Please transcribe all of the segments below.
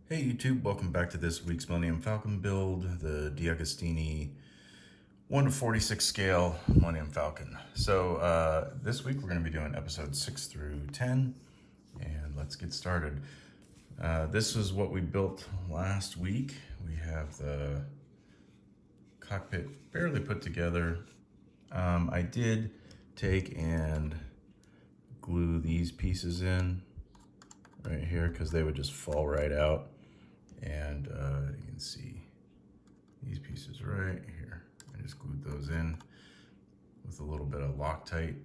Hey YouTube, welcome back to this week's Millennium Falcon build, the D'Agostini 1 to 46 scale Millennium Falcon. So this week we're going to be doing episodes 6 through 10, and let's get started. This is what we built last week. We have the cockpit barely put together. I did take and glue these pieces in right here because they would just fall right out. And you can see these pieces right here. I just glued those in with a little bit of Loctite.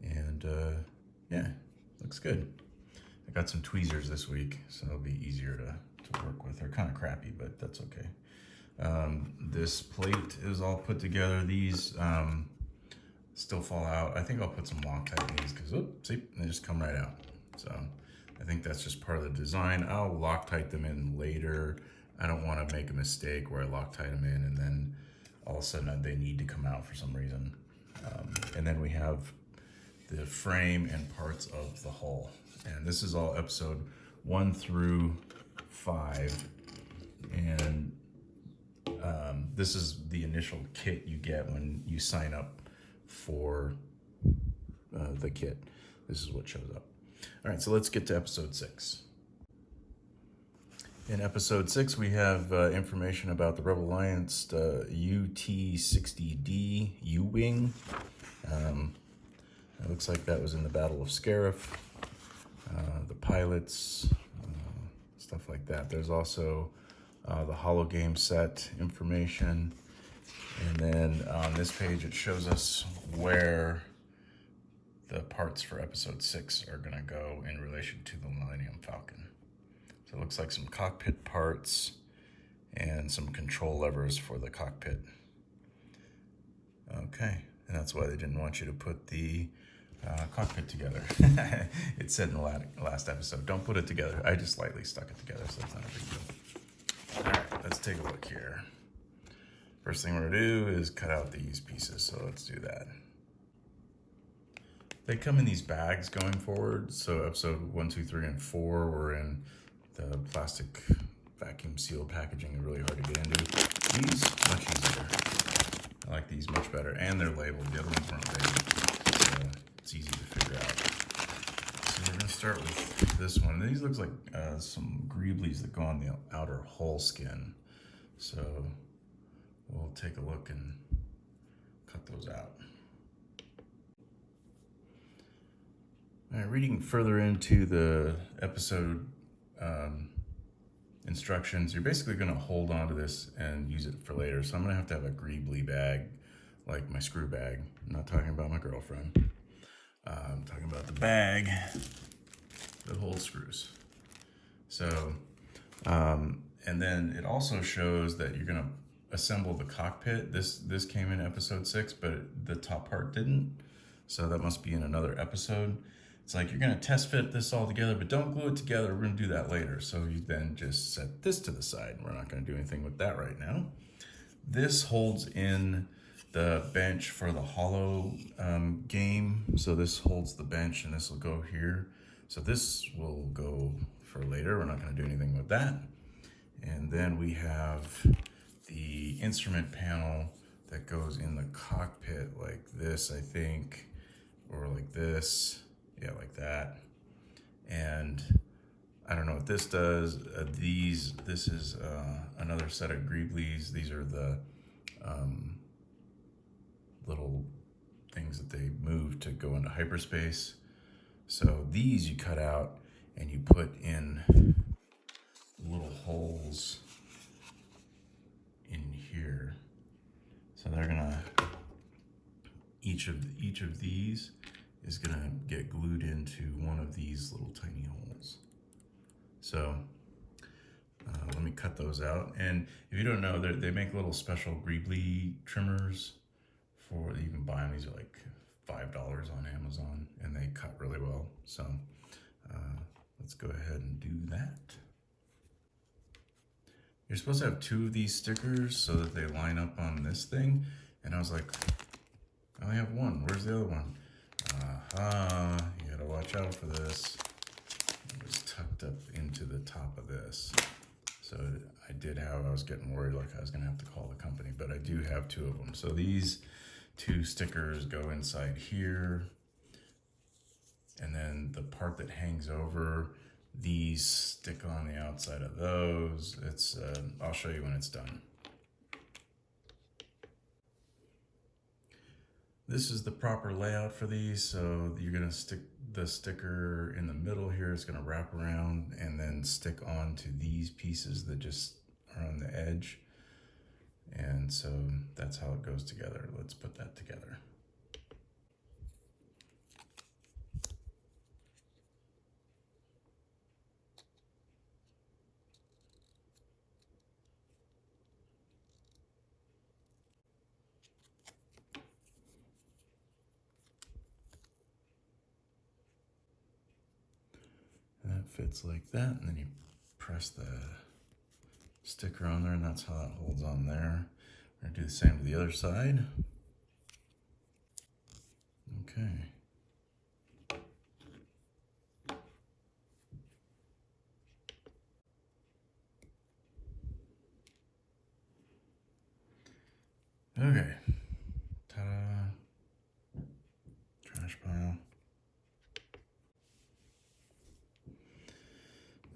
And yeah, looks good. I got some tweezers this week, so it'll be easier to work with. They're kind of crappy, but that's okay. This plate is all put together. These still fall out. I think I'll put some Loctite in these because, see, they just come right out. So I think that's just part of the design. I'll Loctite them in later. I don't want to make a mistake where I Loctite them in and then all of a sudden they need to come out for some reason. And then we have the frame and parts of the hull. And this is all episode 1 through 5. And this is the initial kit you get when you sign up for the kit. This is what shows up. All right, so let's get to episode 6. In episode 6, we have information about the Rebel Alliance UT-60D U-Wing. It looks like that was in the Battle of Scarif. The pilots, stuff like that. There's also the holo game set information. And then on this page, it shows us where the parts for episode 6 are gonna go in relation to the Millennium Falcon. So it looks like some cockpit parts and some control levers for the cockpit. Okay, and that's why they didn't want you to put the cockpit together. It said in the last episode, don't put it together. I just lightly stuck it together, so it's not a big deal. All right, let's take a look here. First thing we're gonna do is cut out these pieces, so let's do that. They come in these bags going forward. So episode 1, 2, 3, and 4 were in the plastic vacuum sealed packaging, really hard to get into. These, much easier. I like these much better, and they're labeled. The other ones weren't labeled, so it's easy to figure out. So we're gonna start with this one. These looks like some greeblies that go on the outer hull skin. So we'll take a look and cut those out. All right, reading further into the episode instructions, you're basically going to hold on to this and use it for later. So I'm going to have a greebly bag, like my screw bag. I'm not talking about my girlfriend. I'm talking about the bag that holds screws. So, and then it also shows that you're going to assemble the cockpit. This came in episode 6, but the top part didn't. So that must be in another episode. It's like you're going to test fit this all together, but don't glue it together. We're going to do that later. So you then just set this to the side. We're not going to do anything with that right now. This holds in the bench for the holo game. So this holds the bench and this will go here. So this will go for later. We're not going to do anything with that. And then we have the instrument panel that goes in the cockpit like this, I think, or like this. Yeah, like that. And I don't know what this does. This is another set of greeblies. These are the little things that they move to go into hyperspace. So these you cut out and you put in little holes in here. So they're gonna, each of these is gonna get glued into one of these little tiny holes. So let me cut those out. And if you don't know, they make little special greebly trimmers for, you can buy them. These are like $5 on Amazon and they cut really well. So let's go ahead and do that. You're supposed to have 2 of these stickers so that they line up on this thing. And I was like, I only have one. Where's the other one? You gotta watch out for this. It was tucked up into the top of this. So I was getting worried like I was gonna have to call the company, but I do have two of them. So these two stickers go inside here, and then the part that hangs over, these stick on the outside of those. I'll show you when it's done. This is the proper layout for these. So you're gonna stick the sticker in the middle here. It's gonna wrap around and then stick onto these pieces that just are on the edge. And so that's how it goes together. Let's put that together. And that fits like that, and then you press the sticker on there, and that's how that holds on there. We're gonna do the same to the other side. Okay. Okay. Ta-da. Trash pile.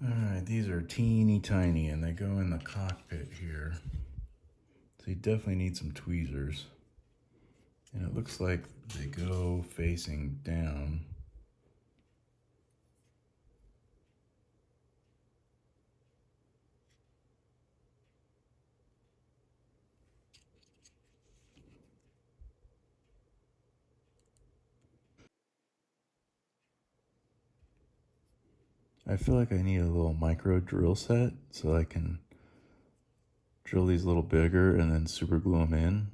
Alright, these are teeny tiny and they go in the cockpit here. So you definitely need some tweezers. And it looks like they go facing down. I feel like I need a little micro drill set so I can drill these a little bigger and then super glue them in.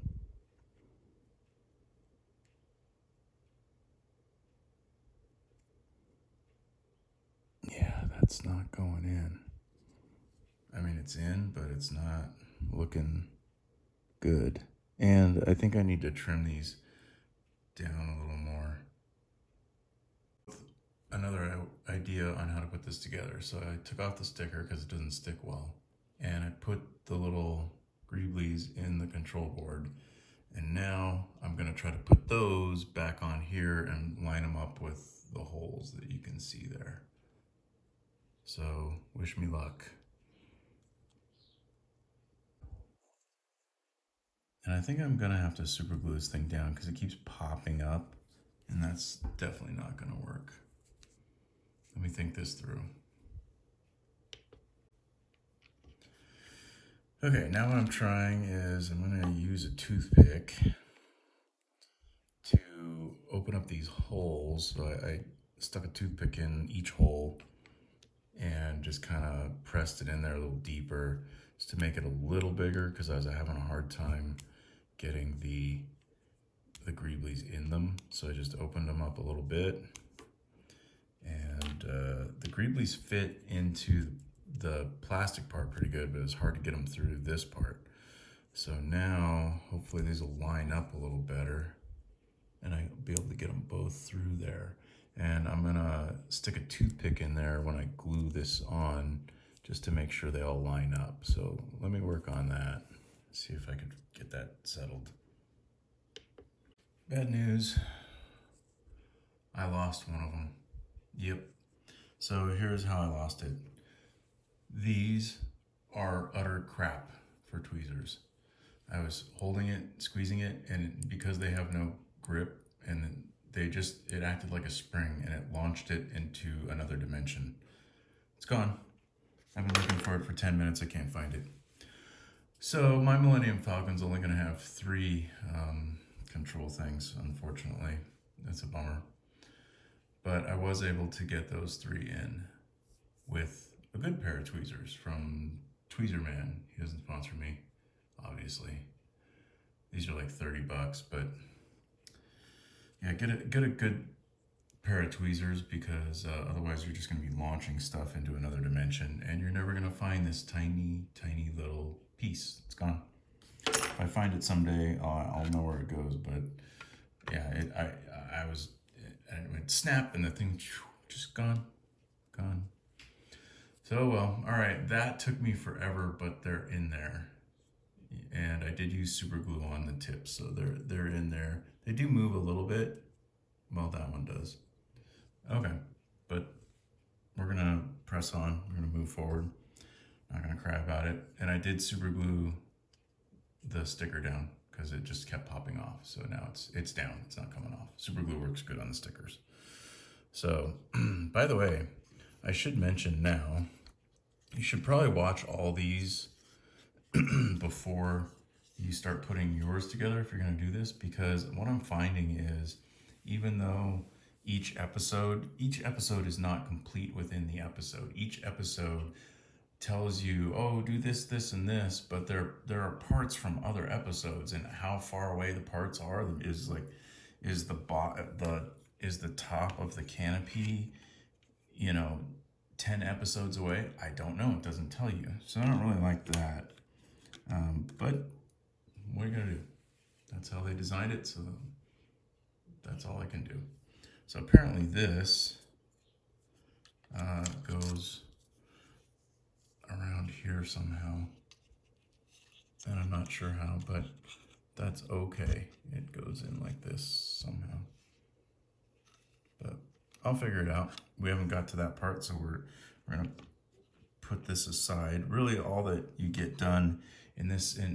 Yeah, that's not going in. I mean, it's in, but it's not looking good. And I think I need to trim these down a little more. Another idea on how to put this together. So I took off the sticker because it doesn't stick well. And I put the little greeblies in the control board. And now I'm gonna try to put those back on here and line them up with the holes that you can see there. So wish me luck. And I think I'm gonna have to super glue this thing down because it keeps popping up, and that's definitely not gonna work. Let me think this through. Okay, now what I'm trying is I'm gonna use a toothpick to open up these holes. So I stuck a toothpick in each hole and just kind of pressed it in there a little deeper just to make it a little bigger because I was having a hard time getting the greeblies in them. So I just opened them up a little bit, and the greeblies fit into the plastic part pretty good, but it's hard to get them through this part. So now hopefully these will line up a little better and I'll be able to get them both through there. And I'm gonna stick a toothpick in there when I glue this on just to make sure they all line up. So let me work on that, see if I can get that settled. Bad news, I lost one of them. Yep. So here's how I lost it. These are utter crap for tweezers. I was holding it, squeezing it, and because they have no grip, and it acted like a spring and it launched it into another dimension. It's gone. I've been looking for it for 10 minutes, I can't find it. So my Millennium Falcon's only gonna have 3 control things, unfortunately. That's a bummer. But I was able to get those 3 in with a good pair of tweezers from Tweezer Man. He doesn't sponsor me, obviously. These are like 30 bucks, but yeah, get a good pair of tweezers because otherwise you're just gonna be launching stuff into another dimension and you're never gonna find this tiny, tiny little piece. It's gone. If I find it someday, I'll know where it goes, but yeah, it snapped and the thing just gone. So, well, all right, that took me forever, but they're in there. And I did use super glue on the tips, so they're in there. They do move a little bit. Well, that one does. Okay, but we're gonna press on. We're gonna move forward. Not gonna cry about it. And I did super glue the sticker down because it just kept popping off. So now it's down. It's not coming off. Super glue works good on the stickers. So, by the way, I should mention now, you should probably watch all these before you start putting yours together if you're going to do this, because what I'm finding is even though each episode is not complete within the episode. Each episode tells you, oh, do this, this, and this, but there are parts from other episodes, and how far away the parts are is the top of the canopy, 10 episodes away? I don't know. It doesn't tell you. So I don't really like that. But what are you gonna do? That's how they designed it, so that's all I can do. So apparently this goes around here somehow, and I'm not sure how, but that's okay. It goes in like this somehow, but I'll figure it out. We haven't got to that part, so we're gonna put this aside. Really, all that you get done in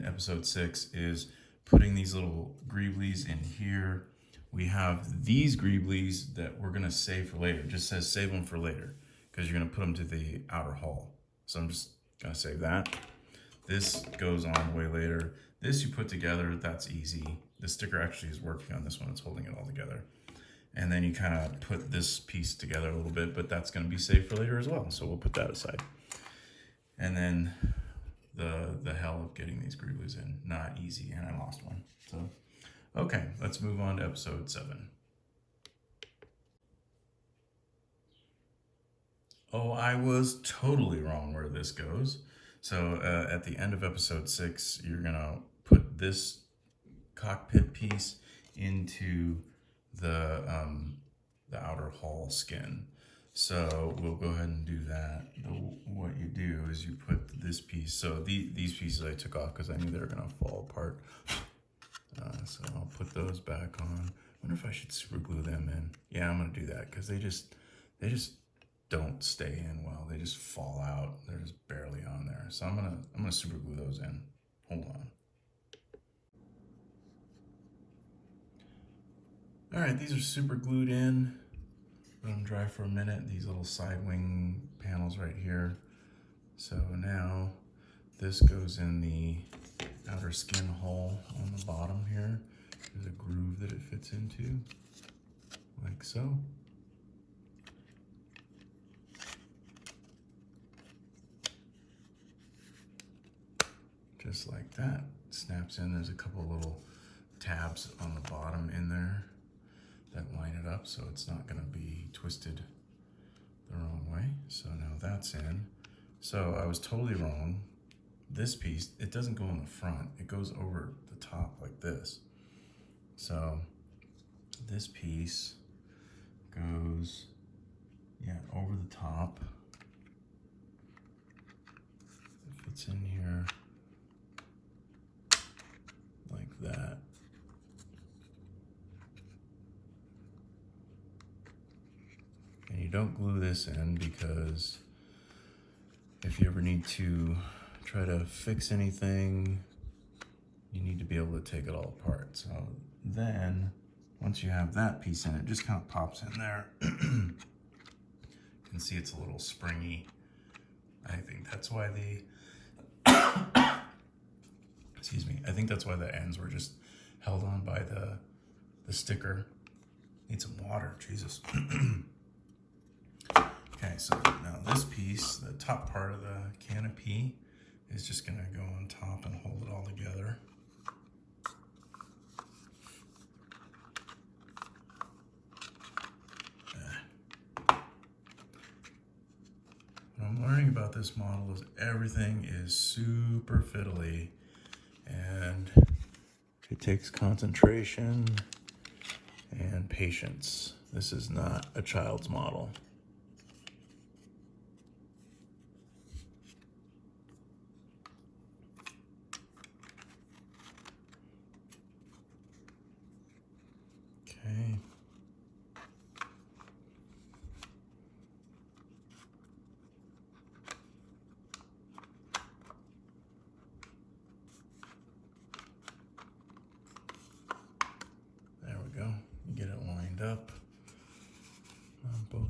episode 6 is putting these little greeblies in here. We have these greeblies that we're gonna save for later. It just says save them for later because you're gonna put them to the outer hull. So I'm just gonna save that. This goes on way later. This you put together, that's easy. The sticker actually is working on this one. It's holding it all together. And then you kind of put this piece together a little bit, but that's gonna be saved for later as well. So we'll put that aside. And then the hell of getting these greeblies in, not easy, and I lost one. So, okay, let's move on to episode 7. Oh, I was totally wrong where this goes. So at the end of episode 6, you're gonna put this cockpit piece into the outer hull skin. So we'll go ahead and do that. What you do is you put this piece. So these pieces I took off because I knew they were gonna fall apart. So I'll put those back on. I wonder if I should super glue them in. Yeah, I'm gonna do that because they just don't stay in well. They just fall out. They're just barely on there. So I'm gonna super glue those in. Hold on. All right, these are super glued in. Let them dry for a minute. These little side wing panels right here. So now this goes in the outer skin hole on the bottom here. There's a groove that it fits into, like so. Just like that. Snaps in. There's a couple little tabs on the bottom in there that line it up so it's not going to be twisted the wrong way. So now that's in. So I was totally wrong. This piece, it doesn't go in the front. It goes over the top like this. So this piece goes, over the top. It fits in here like that. And you don't glue this in because if you ever need to try to fix anything, you need to be able to take it all apart. So then, once you have that piece in, it just kind of pops in there. You can see it's a little springy. I think that's why excuse me, I think that's why the ends were just held on by the sticker. Need some water, Jesus. Okay, so now this piece, the top part of the canopy, is just gonna go on top and hold it all together. What I'm learning about this model is everything is super fiddly, and it takes concentration and patience. This is not a child's model.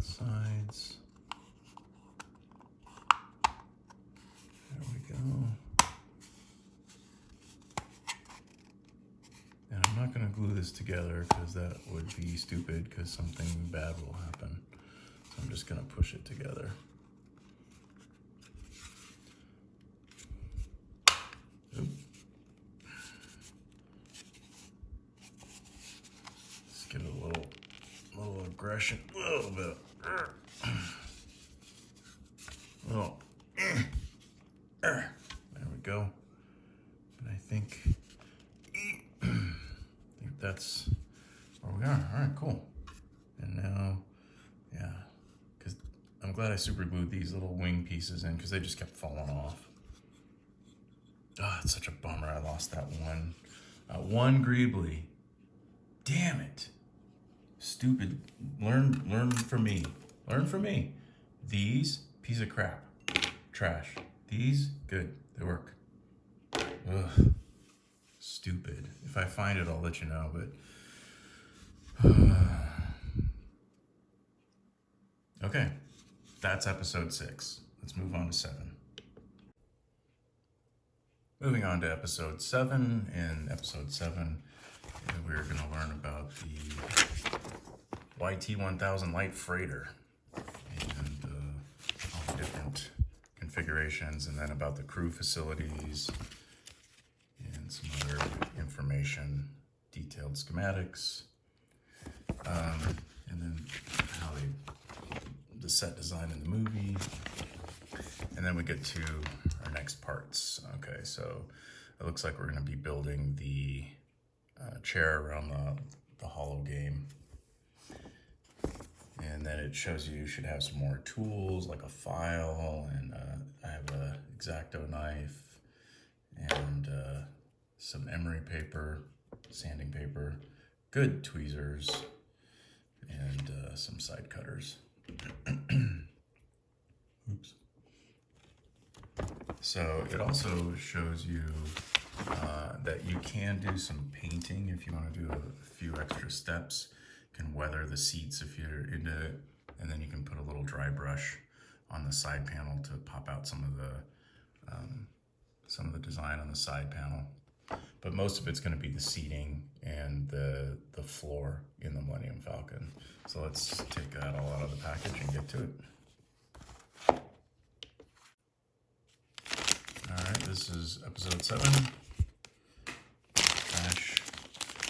both sides. There we go. And I'm not going to glue this together because that would be stupid because something bad will happen. So I'm just going to push it together. Oop. Let's get a little aggression, a little bit. Oh, there we go. And I think that's where we are. All right, cool. And now, yeah, because I'm glad I super glued these little wing pieces in because they just kept falling off. Oh, it's such a bummer. I lost that one Greebly. Damn it. Stupid. Learn from me. Learn from me. These, piece of crap. Trash. These, good. They work. Ugh. Stupid. If I find it, I'll let you know, but... Okay. That's episode 6. Let's move on to 7. Moving on to episode 7. In episode 7, we're going to learn about the YT-1000 light freighter and all the different configurations, and then about the crew facilities and some other information, detailed schematics, and then how the set design in the movie, and then we get to our next parts. Okay, so it looks like we're going to be building the chair around the hollow game. And then it shows you should have some more tools like a file, and I have a X-Acto knife and some emery paper, sanding paper, good tweezers, and some side cutters. Oops. So it also shows you that you can do some painting if you want to do a few extra steps. You can weather the seats if you're into it, and then you can put a little dry brush on the side panel to pop out some of the design on the side panel. But most of it's going to be the seating and the floor in the Millennium Falcon. So let's take that all out of the package and get to it. All right, this is episode 7.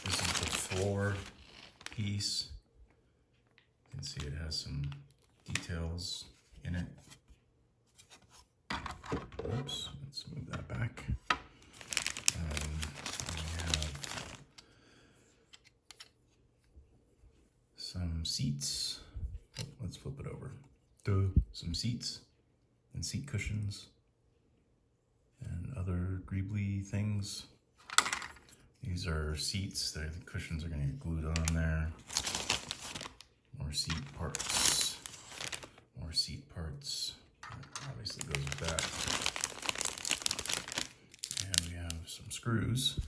This is the floor piece. You can see it has some details in it. Oops, let's move that back. We have some seats. Oh, let's flip it over. Some seats and seat cushions and other greebly things. These are seats. The cushions are going to get glued on there. More seat parts. More seat parts. That obviously goes with that. And we have some screws.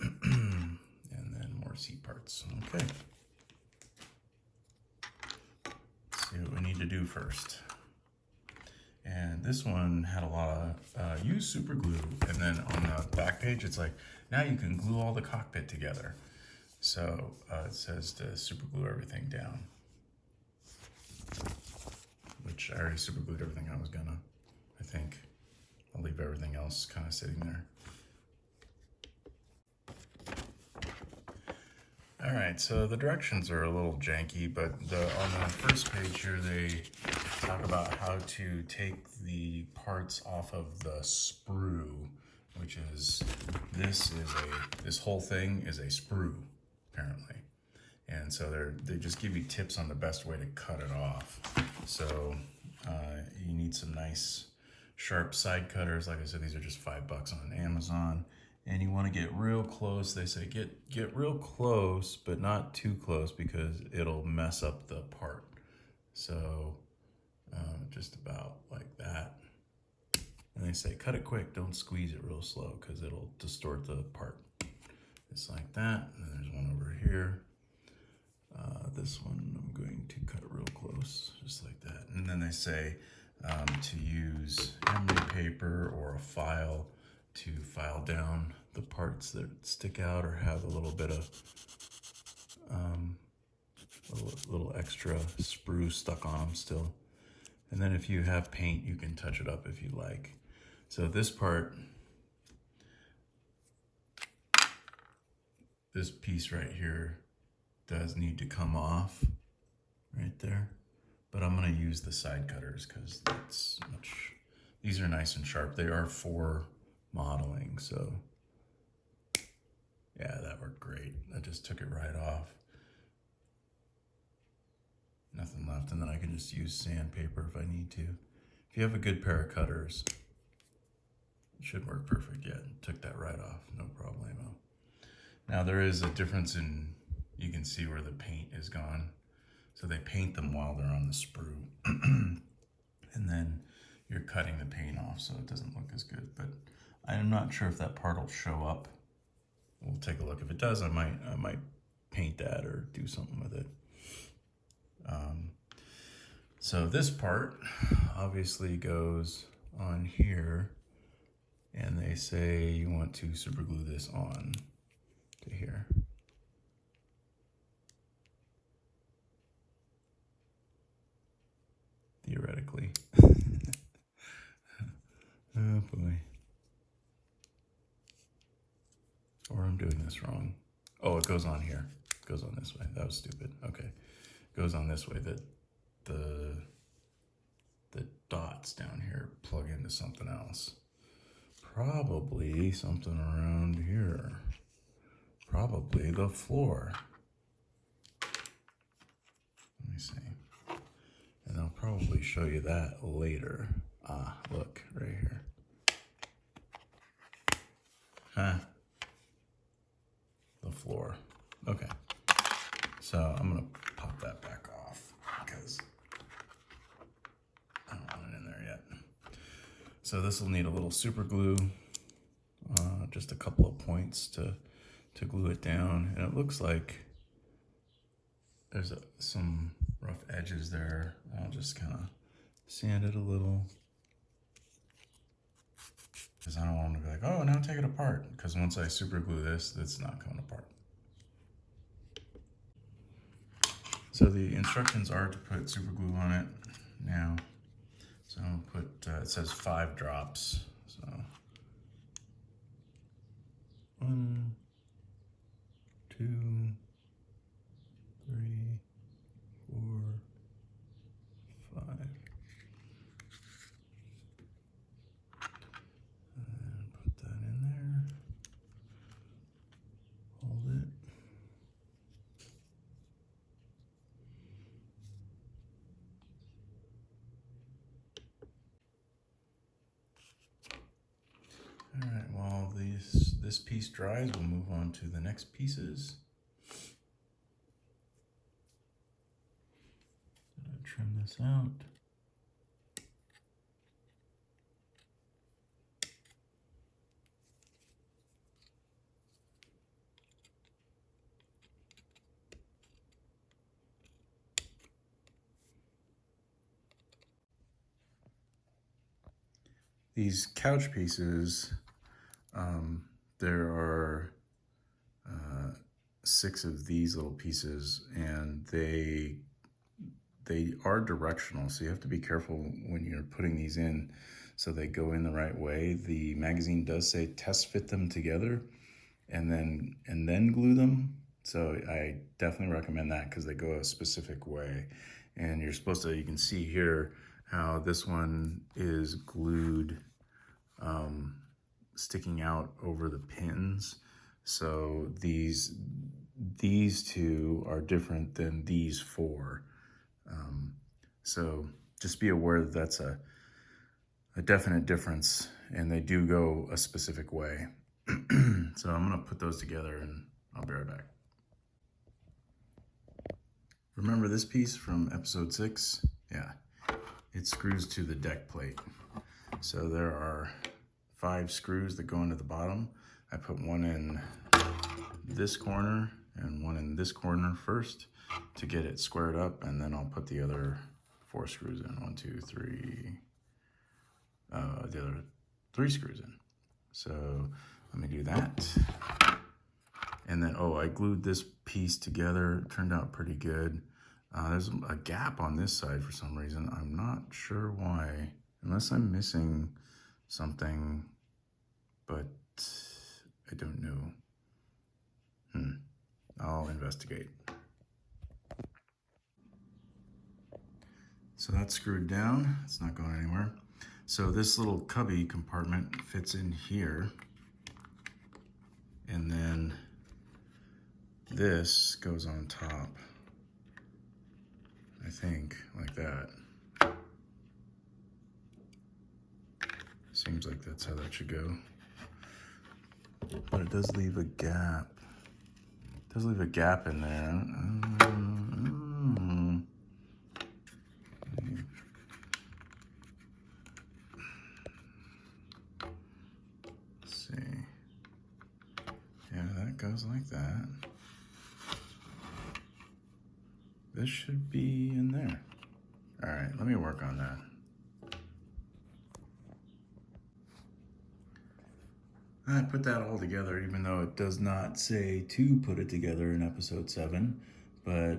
And then more seat parts. Okay. Let's see what we need to do first. And this one had a lot of use super glue, and then on the back page it's like, now you can glue all the cockpit together. So it says to super glue everything down, which I already super glued everything I was gonna. I think I'll leave everything else kind of sitting there. All right, so the directions are a little janky, but on the first page here, they talk about how to take the parts off of the sprue, which is, this whole thing is a sprue, apparently. And so they just give you tips on the best way to cut it off. So you need some nice sharp side cutters. Like I said, these are just $5 on Amazon. And you want to get real close. They say get real close, but not too close because it'll mess up the part. So just about like that. And they say cut it quick, don't squeeze it real slow because it'll distort the part. Just like that. And there's one over here. This one I'm going to cut real close, just like that. And then they say to use emery paper or a file to file down the parts that stick out or have a little bit of a little extra sprue stuck on them still. And then if you have paint, you can touch it up if you like. So this part, this piece right here does need to come off right there, but I'm gonna use the side cutters because that's much, these are nice and sharp. They are for modeling, so yeah, that worked great. I just took it right off. Nothing left, and then I can just use sandpaper if I need to. If you have a good pair of cutters, it should work perfect. Yeah, took that right off, no problemo. Now there is a difference in, you can see where the paint is gone. So they paint them while they're on the sprue. And then you're cutting the paint off so it doesn't look as good. But I'm not sure if that part will show up. We'll take a look. If it does, I might paint that or do something with it. So this part obviously goes on here, and they say you want to super glue this on to here. Theoretically. Oh boy. Or I'm doing this wrong. Oh, it goes on here. It goes on this way. That was stupid. Okay. It goes on this way. That the dots down here plug into something else. Probably something around here. Probably the floor. Let me see. And I'll probably show you that later. Ah, look, right here. Huh. The floor. Okay. So I'm gonna pop that back off because I don't want it in there yet. So this will need a little super glue, just a couple of points to glue it down. And it looks like there's some rough edges there. I'll just kind of sand it a little, because I don't want to be like, oh, now take it apart. Because once I super glue this, it's not coming apart. So the instructions are to put super glue on it now. So I'll put, it says 5 drops. So 1, 2, 3, 4, 5. And put that in there. Hold it. All right, while this piece dries, we'll move on to the next pieces. Trim this out. These couch pieces, there are 6 of these little pieces, and they are directional, so you have to be careful when you're putting these in so they go in the right way. The magazine does say test fit them together and then glue them. So I definitely recommend that because they go a specific way. And you're supposed to, you can see here how this one is glued sticking out over the pins. So these 2 are different than these 4. So just be aware that that's a definite difference, and they do go a specific way. So I'm gonna put those together and I'll be right back. Remember this piece from episode 6? Yeah, it screws to the deck plate. So there are 5 screws that go into the bottom. I put one in this corner and one in this corner first to get it squared up, and then I'll put the other 4 screws in. 1, 2, 3. The other 3 screws in. So let me do that. And then, oh, I glued this piece together. It turned out pretty good. There's a gap on this side for some reason. I'm not sure why, unless I'm missing something, but I don't know. I'll investigate. So that's screwed down. It's not going anywhere. So this little cubby compartment fits in here. And then this goes on top, I think, like that. Seems like that's how that should go. But it does leave a gap. It does leave a gap in there. Let's see. Yeah, that goes like that. This should be in there. All right, let me work on that. I put that all together, even though it does not say to put it together in episode 7, but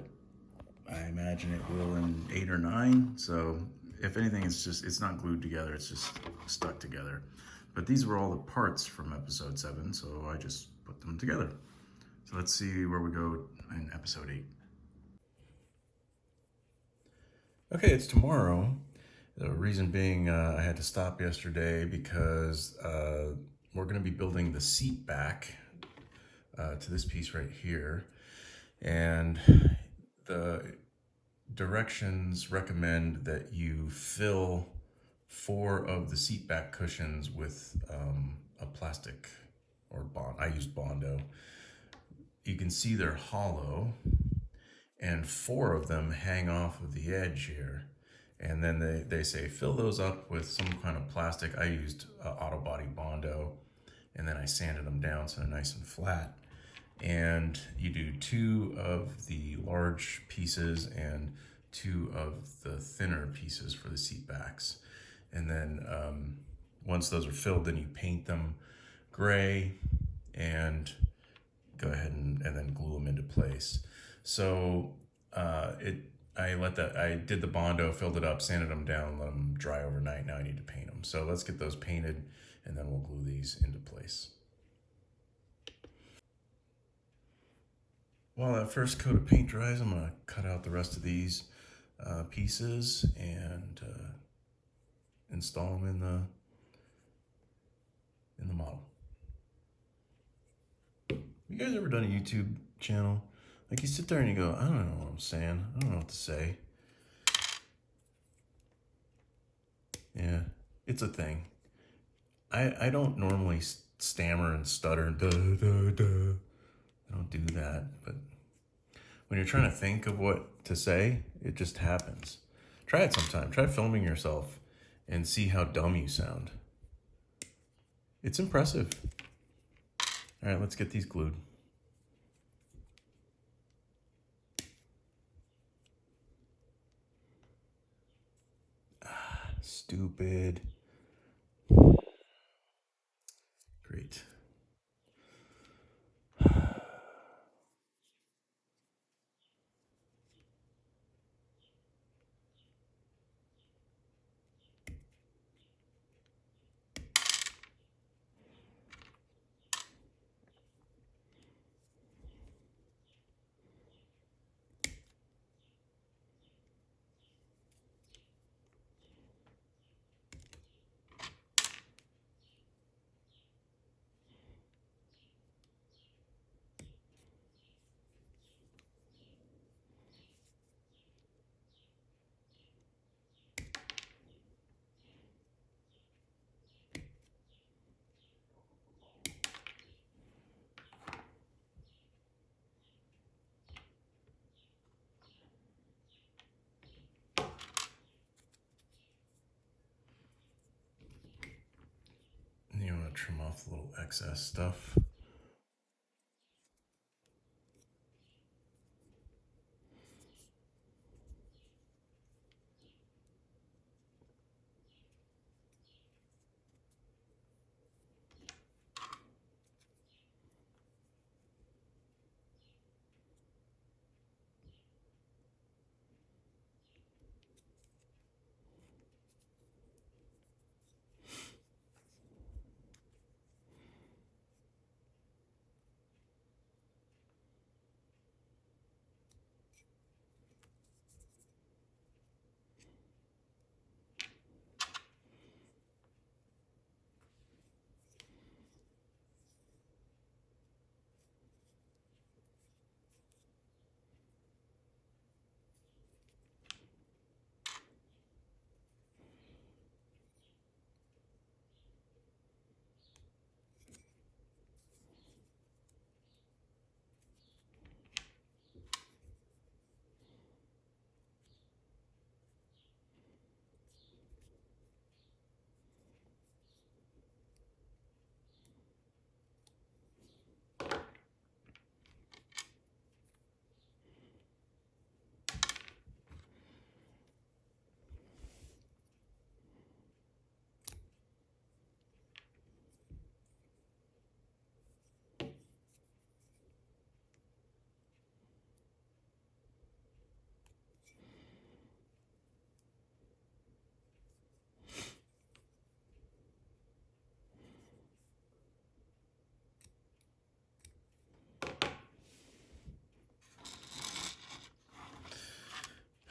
I imagine it will in 8 or 9. So if anything, it's not glued together, it's just stuck together. But these were all the parts from episode 7, so I just put them together. So let's see where we go in episode 8. Okay, it's tomorrow. The reason being I had to stop yesterday because we're going to be building the seat back to this piece right here. And the directions recommend that you fill 4 of the seat back cushions with a plastic or bond. I used Bondo. You can see they're hollow, and 4 of them hang off of the edge here. And then they say fill those up with some kind of plastic. I used auto body Bondo, and then I sanded them down so they're nice and flat. And you do 2 of the large pieces and 2 of the thinner pieces for the seat backs. And then once those are filled, then you paint them gray and go ahead and then glue them into place. So I did the Bondo, filled it up, sanded them down, let them dry overnight. Now I need to paint them. So let's get those painted, and then we'll glue these into place. While that first coat of paint dries, I'm gonna cut out the rest of these pieces and install them in the model. You guys ever done a YouTube channel? Like you sit there and you go, I don't know what I'm saying. I don't know what to say. Yeah, it's a thing. I don't normally stammer and stutter and duh, duh, duh. I don't do that, but when you're trying to think of what to say, it just happens. Try it sometime. Try filming yourself and see how dumb you sound. It's impressive. All right, let's get these glued. Stupid. Great. You want to trim off the little excess stuff.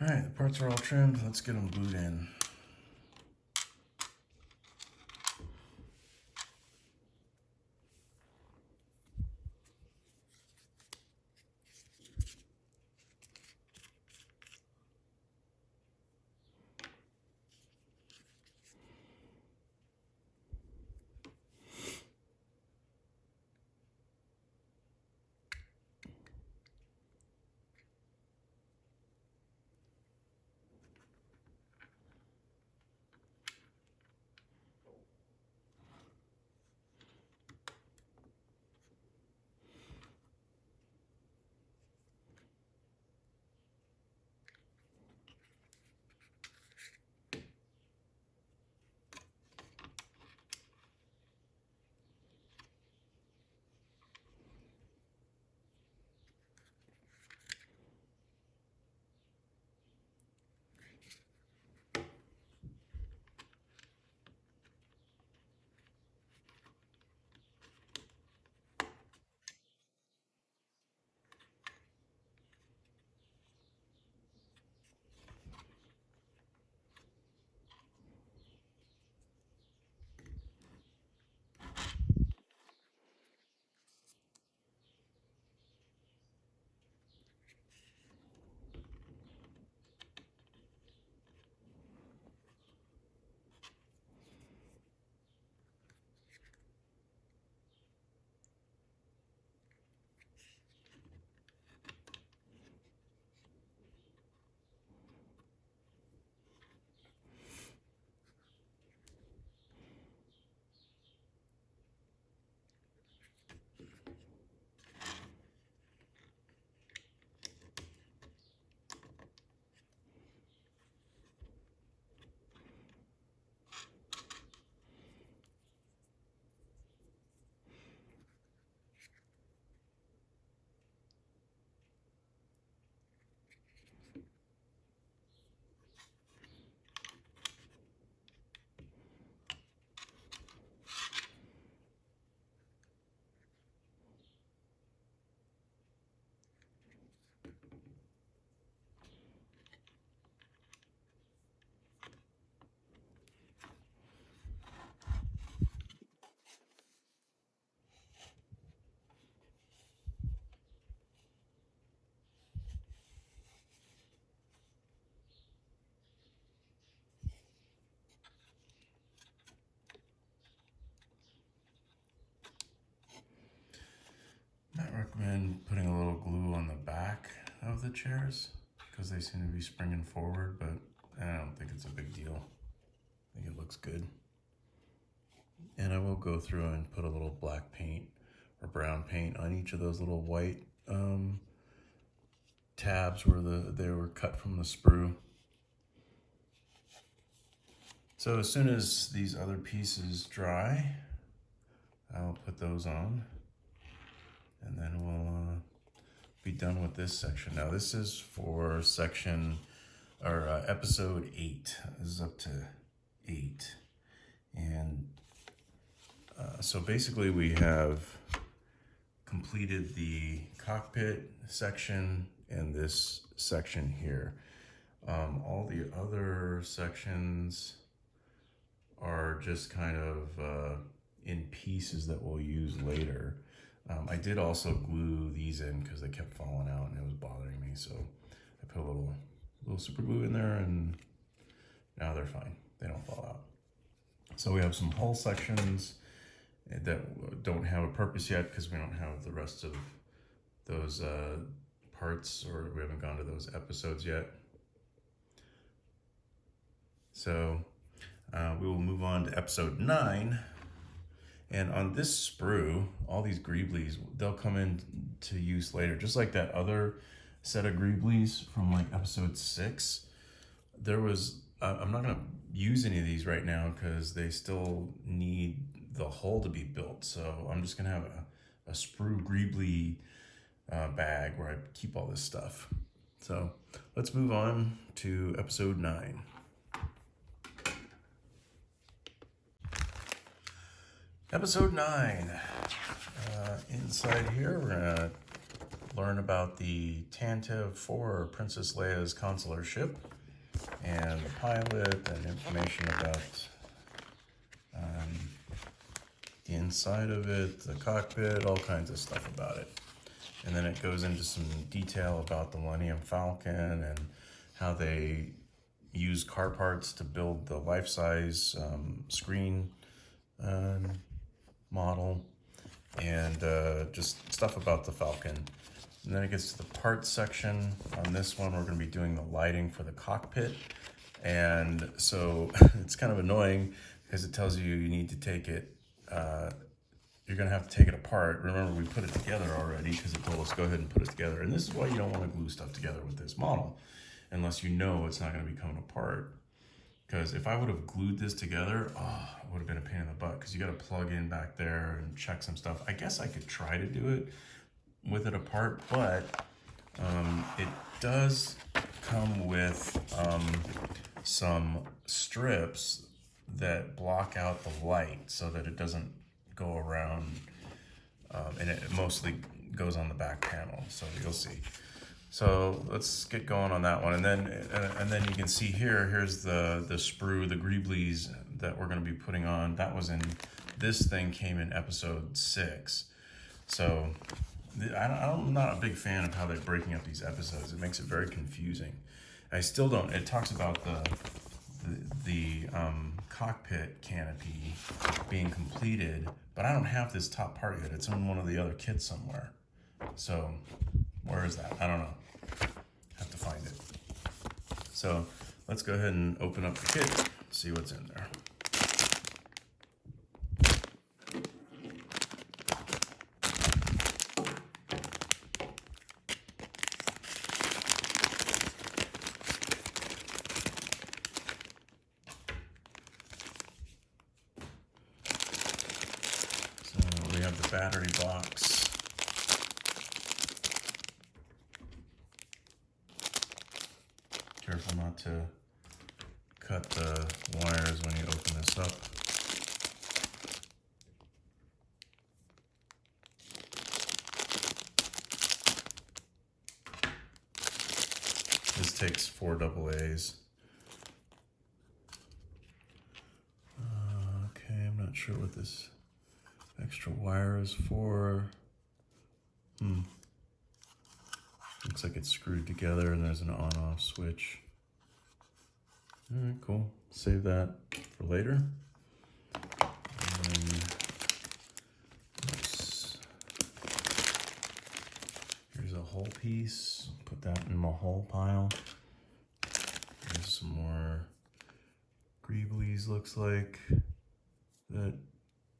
All right, the parts are all trimmed. Let's get them glued in. I recommend putting a little glue on the back of the chairs because they seem to be springing forward, but I don't think it's a big deal. I think it looks good. And I will go through and put a little black paint or brown paint on each of those little white tabs where they were cut from the sprue. So as soon as these other pieces dry, I'll put those on, and then we'll be done with this section. Now this is for section, or episode 8. This is up to 8. And so basically we have completed the cockpit section and this section here. All the other sections are just kind of in pieces that we'll use later. I did also glue these in because they kept falling out and it was bothering me. So I put a little super glue in there and now they're fine. They don't fall out. So we have some hull sections that don't have a purpose yet because we don't have the rest of those parts, or we haven't gone to those episodes yet. So we will move on to episode 9. And on this sprue, all these greeblies, they'll come into use later. Just like that other set of greeblies from like episode 6. There was, I'm not gonna use any of these right now because they still need the hull to be built. So I'm just gonna have a sprue greebly bag where I keep all this stuff. So let's move on to episode 9. Episode 9. Inside here, we're gonna learn about the Tantive 4, Princess Leia's consular ship, and the pilot, and information about the inside of it, the cockpit, all kinds of stuff about it. And then it goes into some detail about the Millennium Falcon and how they use car parts to build the life-size screen model, and just stuff about the Falcon. And then it gets to the parts section. On this one, we're going to be doing the lighting for the cockpit. And so it's kind of annoying because it tells you need to take it, you're going to have to take it apart. Remember, we put it together already because it told us go ahead and put it together. And this is why you don't want to glue stuff together with this model unless you know it's not going to be coming apart. Because if I would have glued this together, it would have been a pain in the butt because you got to plug in back there and check some stuff. I guess I could try to do it with it apart, but it does come with some strips that block out the light so that it doesn't go around, and it mostly goes on the back panel, so you'll see. So let's get going on that one, and then you can see here's the sprue, the greeblies that we're going to be putting on. That was in, this thing came in episode 6. So I'm not a big fan of how they're breaking up these episodes. It makes it very confusing. I still don't. It talks about the cockpit canopy being completed, but I don't have this top part yet. It's in one of the other kits somewhere. So where is that? I don't know. Have to find it. So let's go ahead and open up the kit, see what's in there. So we have the battery box. Careful not to cut the wires when you open this up. This takes 4 AA's. Okay, I'm not sure what this extra wire is for. Looks like it's screwed together and there's an on-off switch. All right, cool. Save that for later. Oops. Here's a whole piece. Put that in my whole pile. There's some more greeblies, looks like. That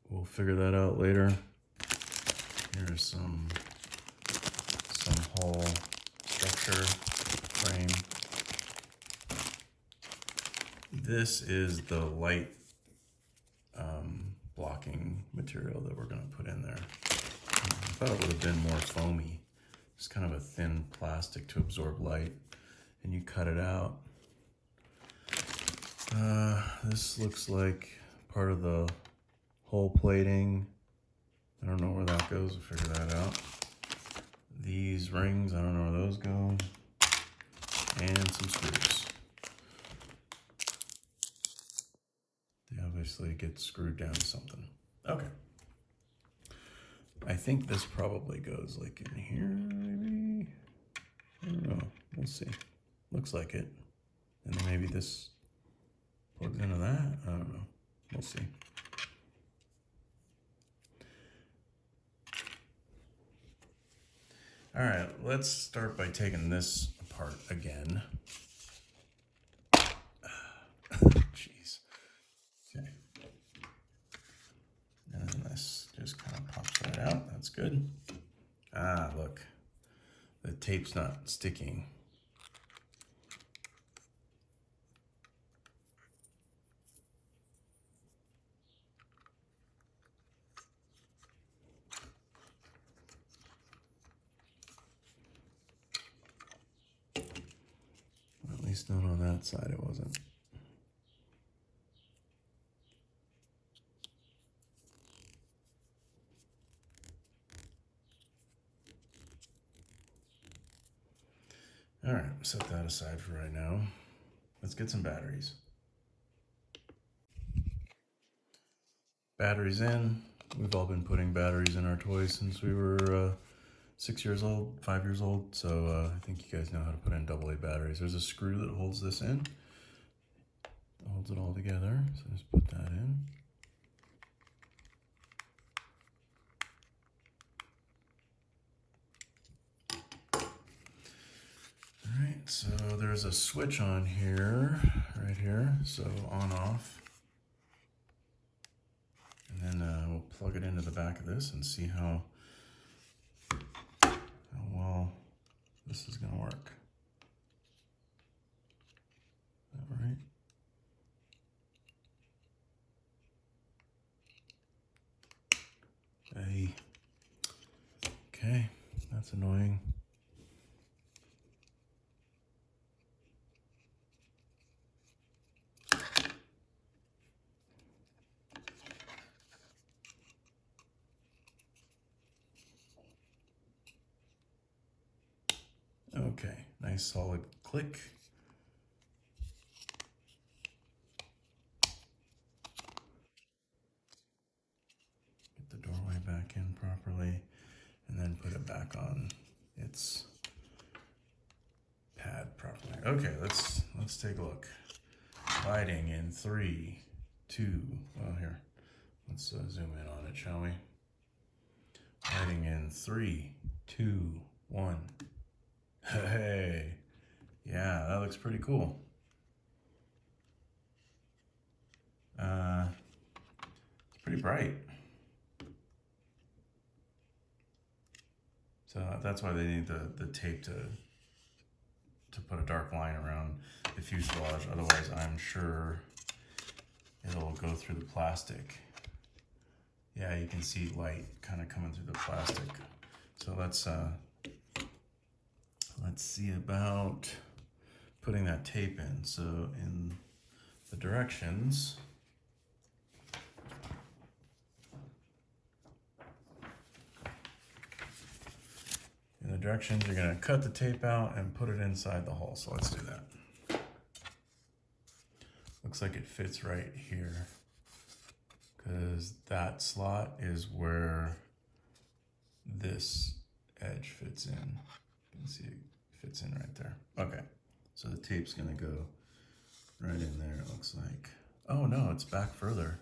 we'll figure that out later. Here's some whole structure frame. This is the light blocking material that we're going to put in there. I thought it would have been more foamy. It's kind of a thin plastic to absorb light, and you cut it out. This looks like part of the whole plating. I don't know where that goes. We'll figure that out. These rings, I don't know where those go. And some screws. They obviously get screwed down to something. Okay. I think this probably goes like in here, maybe? I don't know. We'll see. Looks like it. And then maybe this plugs into that? I don't know. We'll see. All right, let's start by taking this apart again. Jeez. Okay. And then this just kind of pops right out. That's good. Ah, look. The tape's not sticking. At least not on that side, it wasn't. All right, set that aside for right now. Let's get some batteries. Batteries in. We've all been putting batteries in our toys since we were 6 years old, 5 years old. So I think you guys know how to put in AA batteries. There's a screw that holds this in. It holds it all together. So just put that in. All right, so there's a switch on here, right here. So on, off. And then we'll plug it into the back of this and see how well this is gonna work. All right. Hey. Okay, that's annoying. Okay, nice solid click. Get the doorway back in properly, and then put it back on its pad properly. Okay, let's take a look. Lighting in 3, 2. Well, here, let's zoom in on it, shall we? Lighting in 3, 2, 1. Hey, yeah, that looks pretty cool. It's pretty bright. So that's why they need the tape to put a dark line around the fuselage. Otherwise, I'm sure it'll go through the plastic. Yeah, you can see light kind of coming through the plastic. So let's see about putting that tape in. So in the directions, you're gonna cut the tape out and put it inside the hole. So let's do that. Looks like it fits right here, because that slot is where this edge fits in. You can see it fits in right there. Okay, so the tape's gonna go right in there, it looks like. Oh no, it's back further.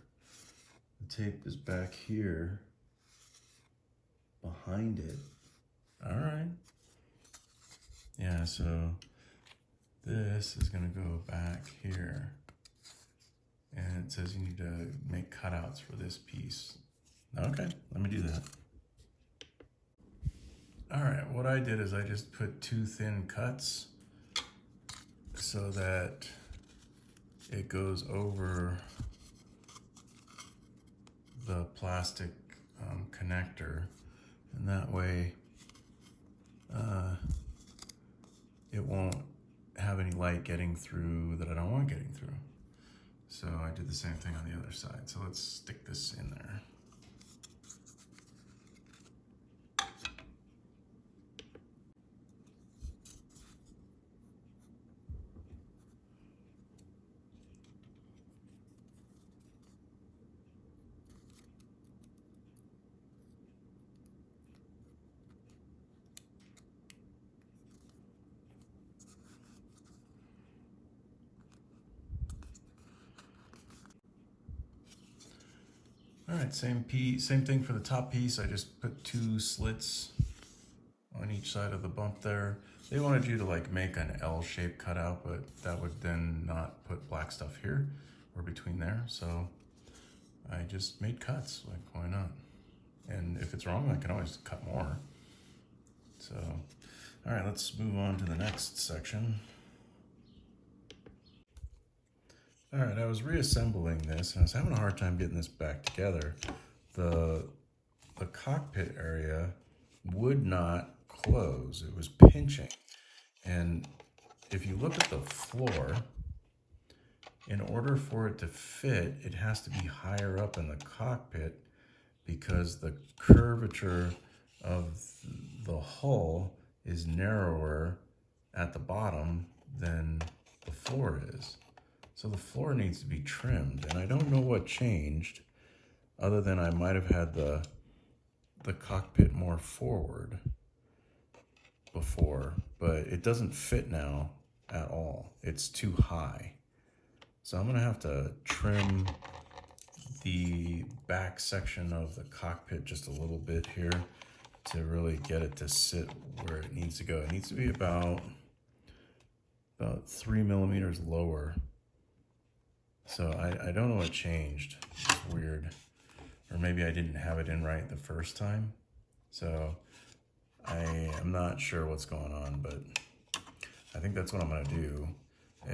The tape is back here behind it. All right. Yeah, so this is gonna go back here. And it says you need to make cutouts for this piece. Okay, let me do that. All right, what I did is I just put 2 thin cuts so that it goes over the plastic connector, and that way it won't have any light getting through that I don't want getting through. So I did the same thing on the other side. So let's stick this in there. All right, same thing for the top piece. I just put 2 slits on each side of the bump there. They wanted you to like make an L-shaped cutout, but that would then not put black stuff here or between there. So I just made cuts, like why not? And if it's wrong, I can always cut more. So, all right, let's move on to the next section. All right, I was reassembling this and I was having a hard time getting this back together. The cockpit area would not close. It was pinching. And if you look at the floor, in order for it to fit, it has to be higher up in the cockpit because the curvature of the hull is narrower at the bottom than the floor is. So the floor needs to be trimmed, and I don't know what changed other than I might have had the cockpit more forward before, but it doesn't fit now at all. It's too high. So I'm gonna have to trim the back section of the cockpit just a little bit here to really get it to sit where it needs to go. It needs to be about 3 millimeters lower. So I don't know what changed. It's weird. Or maybe I didn't have it in right the first time. So I'm not sure what's going on, but I think that's what I'm gonna do.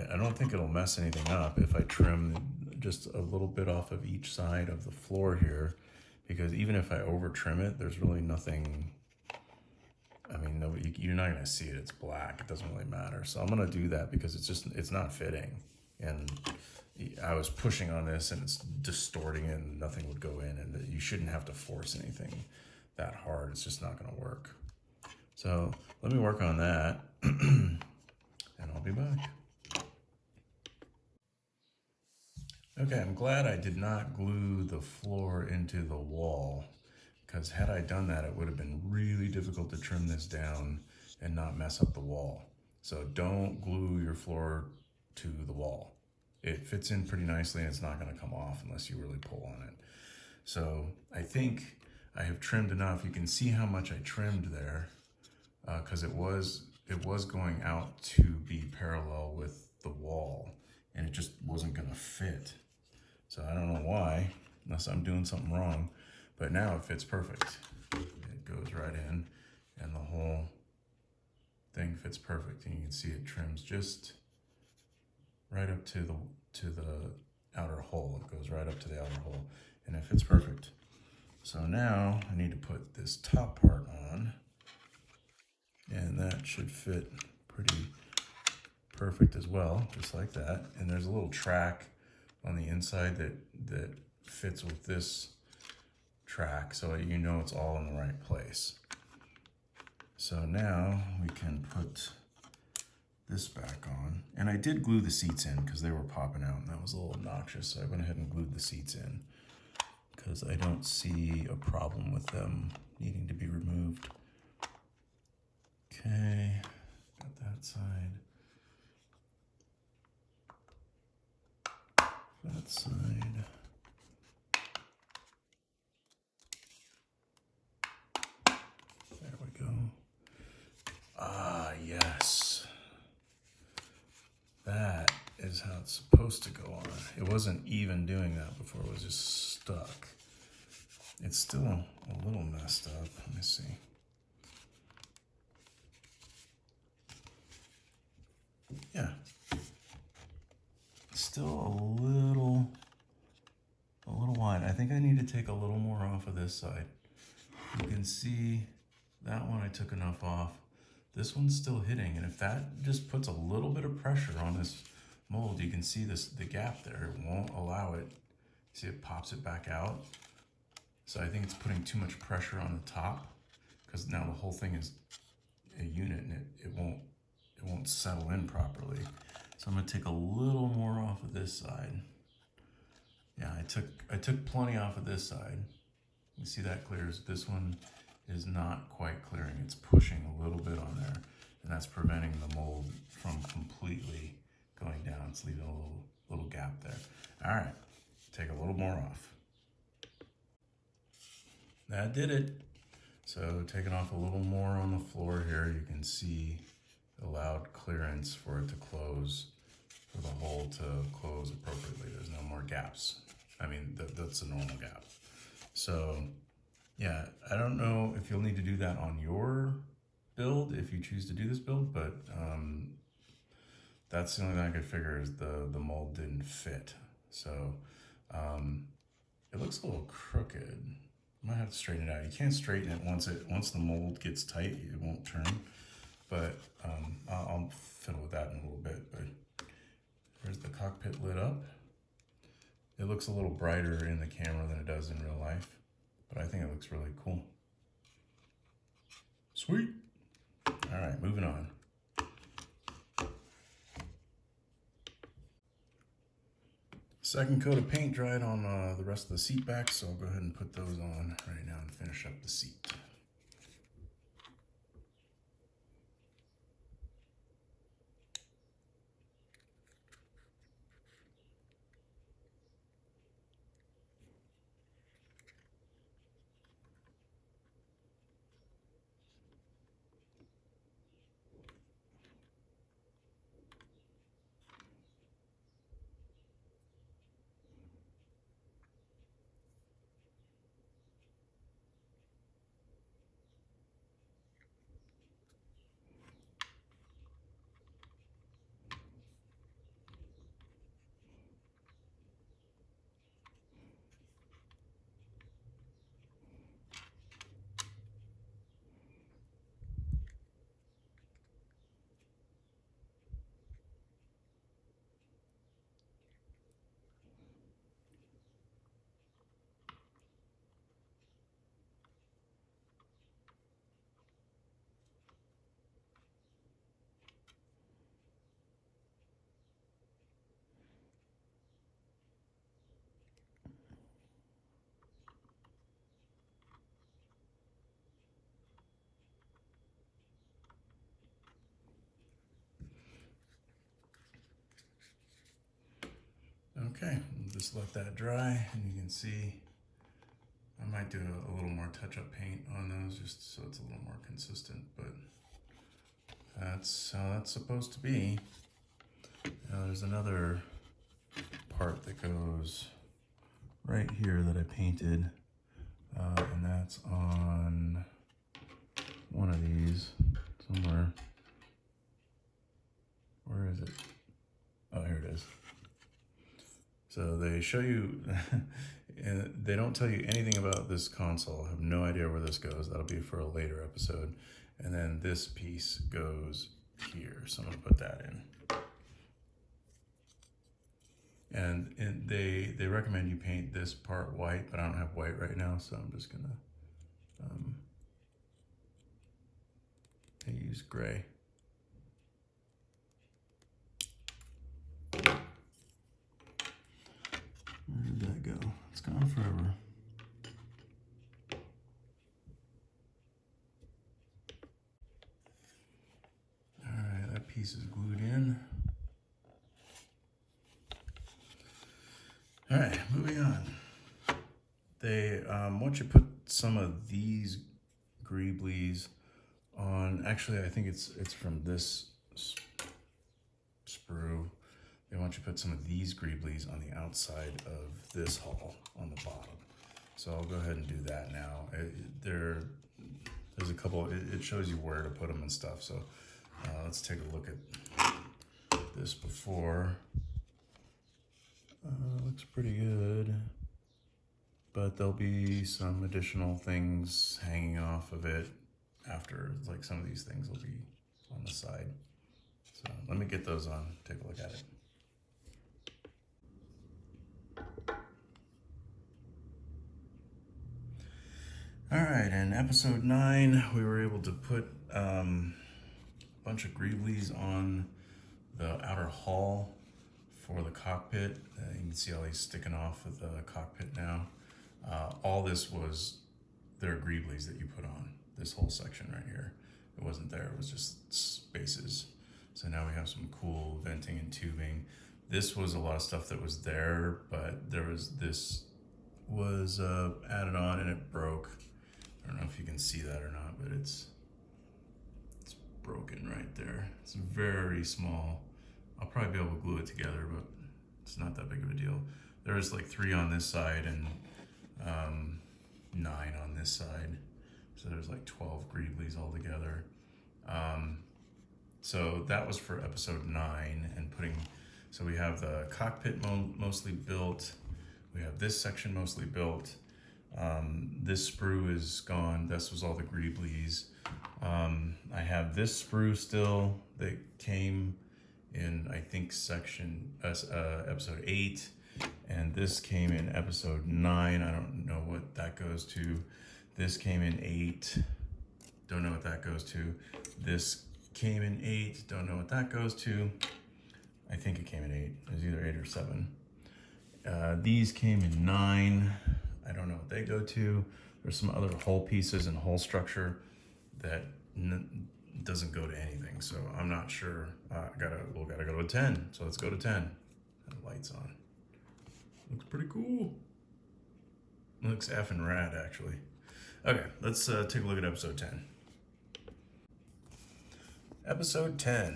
I don't think it'll mess anything up if I trim just a little bit off of each side of the floor here, because even if I over trim it, there's really nothing, I mean, you're not gonna see it, it's black, it doesn't really matter. So I'm gonna do that because it's not fitting. And I was pushing on this and it's distorting it and nothing would go in, and you shouldn't have to force anything that hard, it's just not gonna work. So let me work on that and I'll be back. Okay, I'm glad I did not glue the floor into the wall, because had I done that, it would have been really difficult to trim this down and not mess up the wall. So don't glue your floor to the wall. It fits in pretty nicely and it's not gonna come off unless you really pull on it. So I think I have trimmed enough. You can see how much I trimmed there, because it was going out to be parallel with the wall and it just wasn't gonna fit. So I don't know why, unless I'm doing something wrong, but now it fits perfect. It goes right in and the whole thing fits perfect, and you can see it trims just right up to the outer hole. It goes right up to the outer hole and it fits perfect. So now I need to put this top part on, and that should fit pretty perfect as well, just like that. And there's a little track on the inside that fits with this track, so you know it's all in the right place. So now we can put this back on, and I did glue the seats in because they were popping out and that was a little obnoxious, so I went ahead and glued the seats in because I don't see a problem with them needing to be removed. Okay, got that side. That side. There we go. Ah, yes. That is how it's supposed to go on. It wasn't even doing that before, it was just stuck. It's still a little messed up. Let me see. Yeah. Still a little wide. I think I need to take a little more off of this side. You can see that one I took enough off. This one's still hitting, and if that just puts a little bit of pressure on this mold, you can see the gap there. It won't allow it. See, it pops it back out. So I think it's putting too much pressure on the top, because now the whole thing is a unit and it won't settle in properly. So I'm gonna take a little more off of this side. Yeah, I took plenty off of this side. You see that clears. This one is not quite clearing. It's pushing a little bit on there, and that's preventing the mold from completely going down. It's leaving a little gap there. All right, take a little more off. That did it. So taking off a little more on the floor here, you can see allowed clearance for it to close, for the hole to close appropriately. There's no more gaps. I mean, that's a normal gap. So yeah, I don't know if you'll need to do that on your build if you choose to do this build, but that's the only thing I could figure is the mold didn't fit. So it looks a little crooked. I might have to straighten it out. You can't straighten it once the mold gets tight, it won't turn. But I'll fiddle with that in a little bit. But there's the cockpit lit up. It looks a little brighter in the camera than it does in real life, but I think it looks really cool. Sweet. All right, moving on. Second coat of paint dried on the rest of the seat backs, so I'll go ahead and put those on right now and finish up the seat. Okay, just let that dry, and you can see I might do a little more touch-up paint on those just so it's a little more consistent, but that's how that's supposed to be. Now there's another part that goes right here that I painted, and that's on one of these somewhere. Where is it? Oh, here it is. So they show you, they don't tell you anything about this console. I have no idea where this goes. That'll be for a later episode. And then this piece goes here. So I'm gonna put that in. And they recommend you paint this part white, but I don't have white right now, so I'm just gonna use gray. Where did that go? It's gone forever. All right, that piece is glued in. All right, moving on. They want you to put some of these greeblies on. Actually, I think it's from this sprue. They want you to put some of these greeblies on the outside of this hull on the bottom. So I'll go ahead and do that now. There's a couple, it shows you where to put them and stuff. So let's take a look at this before. Looks pretty good, but there'll be some additional things hanging off of it after, like some of these things will be on the side. So let me get those on, take a look at it. All right, in episode 9, we were able to put a bunch of greeblies on the outer hull for the cockpit. You can see all these sticking off of the cockpit now. All this was their greeblies that you put on, this whole section right here. It wasn't there, it was just spaces. So now we have some cool venting and tubing. This was a lot of stuff that was there, but this was added on and it broke. I don't know if you can see that or not, but it's broken right there. It's very small. I'll probably be able to glue it together, but it's not that big of a deal. There's like 3 on this side and 9 on this side. So there's like 12 greeblies altogether. So that was for episode 9 and so we have the cockpit mostly built. We have this section mostly built. This sprue is gone. This was all the greeblies. I have this sprue still that came in, I think, episode 8, and this came in episode 9. I don't know what that goes to. This came in 8. Don't know what that goes to. This came in 8. Don't know what that goes to. I think it came in 8. It was either 8 or 7. These came in 9. I don't know what they go to. There's some other hull pieces and hull structure that doesn't go to anything, so I'm not sure. Gotta go to 10. So let's go to 10. The lights on. Looks pretty cool. Looks effing rad, actually. Okay, let's take a look at episode 10. Episode 10.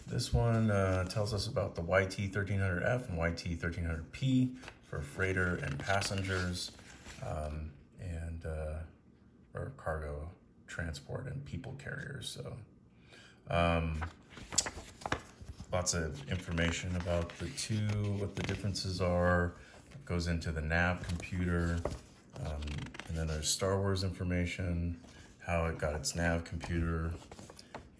This one tells us about the YT-1300F and YT-1300P for freighter and passengers, or cargo transport and people carriers. So lots of information about the two, what the differences are. It goes into the nav computer, and then there's Star Wars information, how it got its nav computer,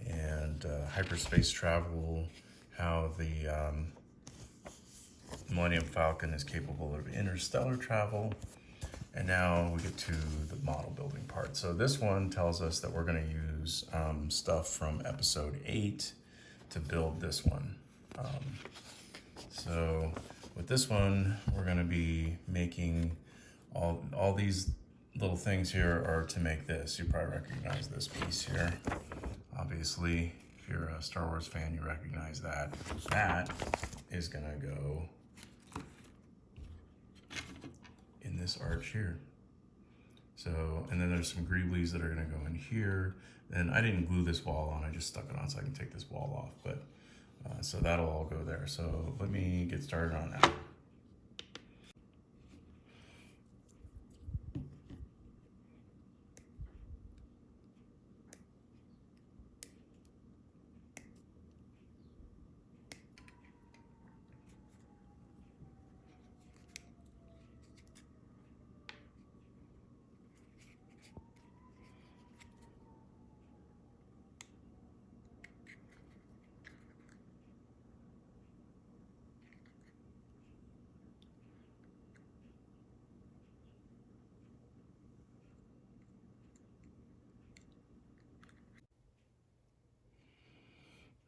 and hyperspace travel, how the Millennium Falcon is capable of interstellar travel, and now we get to the model building part. So this one tells us that we're going to use stuff from episode 8 to build this one. So with this one, we're going to be making all these little things here are to make this. You probably recognize this piece here. Obviously, if you're a Star Wars fan, you recognize that. That is gonna go in this arch here. So, and then there's some greeblies that are gonna go in here. And I didn't glue this wall on, I just stuck it on so I can take this wall off. But so that'll all go there. So let me get started on that.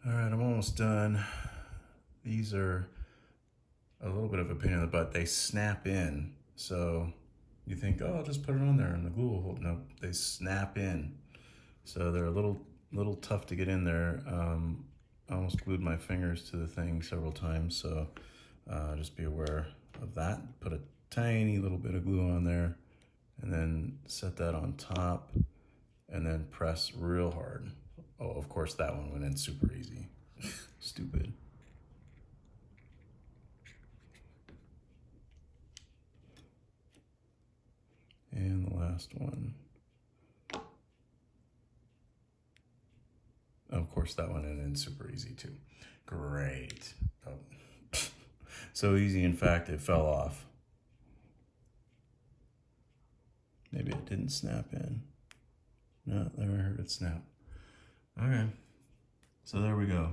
All right, I'm almost done. These are a little bit of a pain in the butt. They snap in. So you think, oh, I'll just put it on there and the glue will hold. Nope, they snap in. So they're a little tough to get in there. I almost glued my fingers to the thing several times, so just be aware of that. Put a tiny little bit of glue on there and then set that on top and then press real hard. Oh, of course that one went in super easy. Stupid. And the last one. Of course that one went in super easy too. Great. Oh. So easy, in fact, it fell off. Maybe it didn't snap in. No, there, I heard it snap. Okay, so there we go.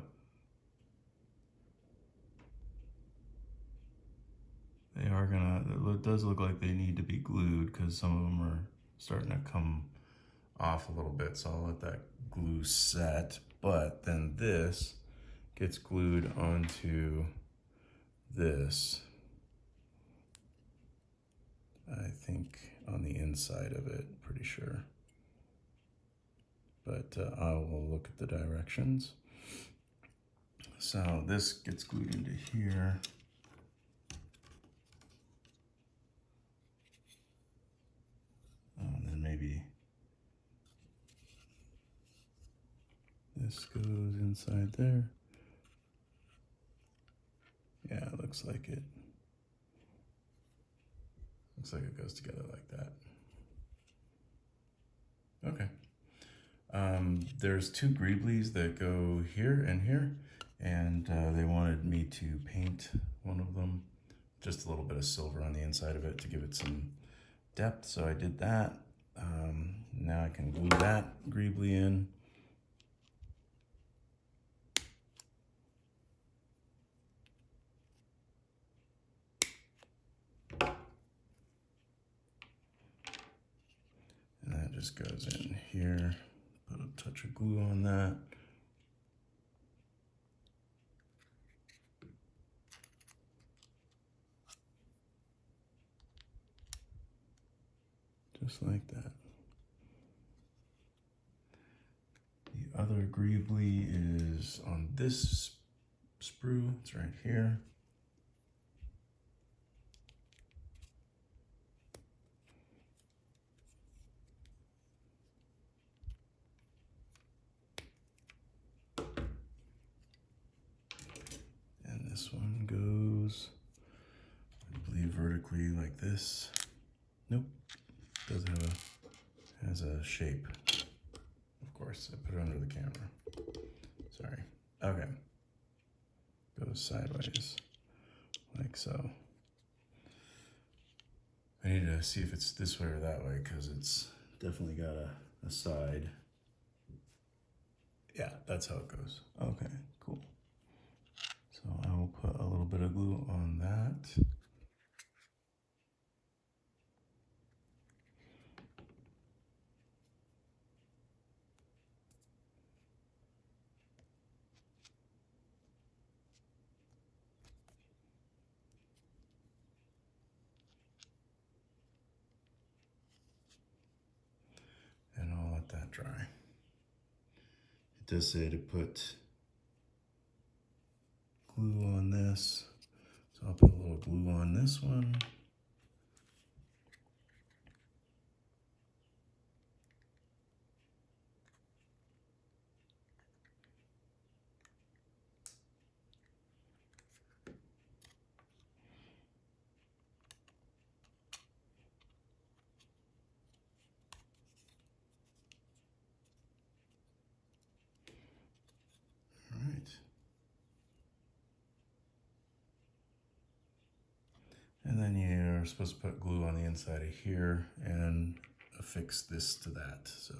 They are gonna, it does look like they need to be glued because some of them are starting to come off a little bit, so I'll let that glue set. But then this gets glued onto this, I think on the inside of it, pretty sure. But I will look at the directions. So this gets glued into here. And then maybe this goes inside there. Yeah, it looks like it. Looks like it goes together like that. Okay. There's two greeblies that go here and here, and they wanted me to paint one of them, just a little bit of silver on the inside of it to give it some depth, so I did that. Now I can glue that greebly in. And that just goes in here. Put a touch of glue on that. just like that. The other greebly is on this sprue. It's right here. And this one goes, I believe, vertically like this. Nope, does has a shape. Of course, I put it under the camera. Sorry. Okay. Goes sideways, like so. I need to see if it's this way or that way, because it's definitely got a side. Yeah, that's how it goes. Okay, cool. So I will put a little bit of glue on that. And I'll let that dry. It does say to put glue on this. So I'll put a little glue on this one. All right. And then you're supposed to put glue on the inside of here and affix this to that. So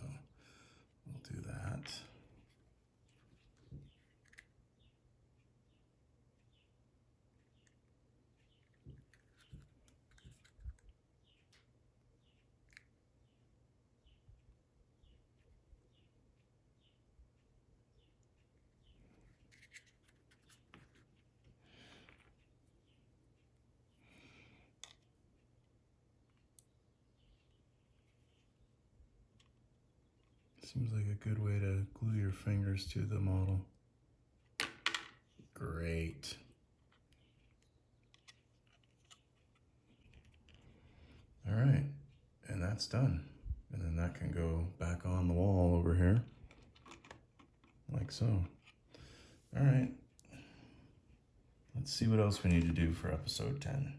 we'll do that. Seems like a good way to glue your fingers to the model. Great. All right, and that's done. And then that can go back on the wall over here, like so. All right, let's see what else we need to do for episode 10.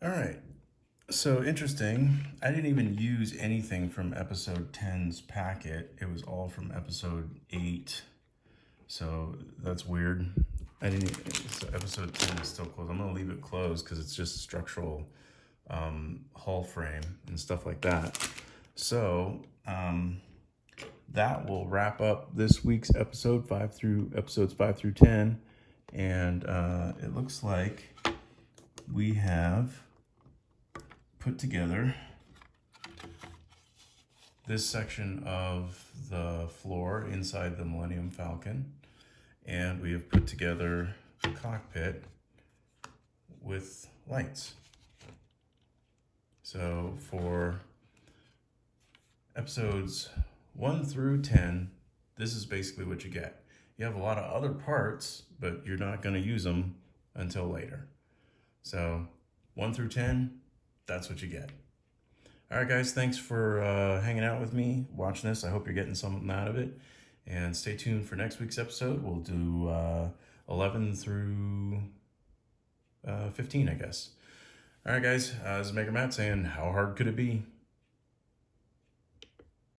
All right, so interesting. I didn't even use anything from episode 10's packet. It was all from episode 8. So that's weird. So episode 10 is still closed. I'm gonna leave it closed because it's just structural hull frame and stuff like that. So that will wrap up this week's episodes 5 through 10. And it looks like we have put together this section of the floor inside the Millennium Falcon. And we have put together the cockpit with lights. So for episodes 1 through 10, this is basically what you get. You have a lot of other parts, but you're not going to use them until later. So 1 through 10, that's what you get. All right, guys, thanks for hanging out with me, watching this. I hope you're getting something out of it. And stay tuned for next week's episode. We'll do 11 through 15, I guess. All right, guys, this is Maker Matt saying, how hard could it be?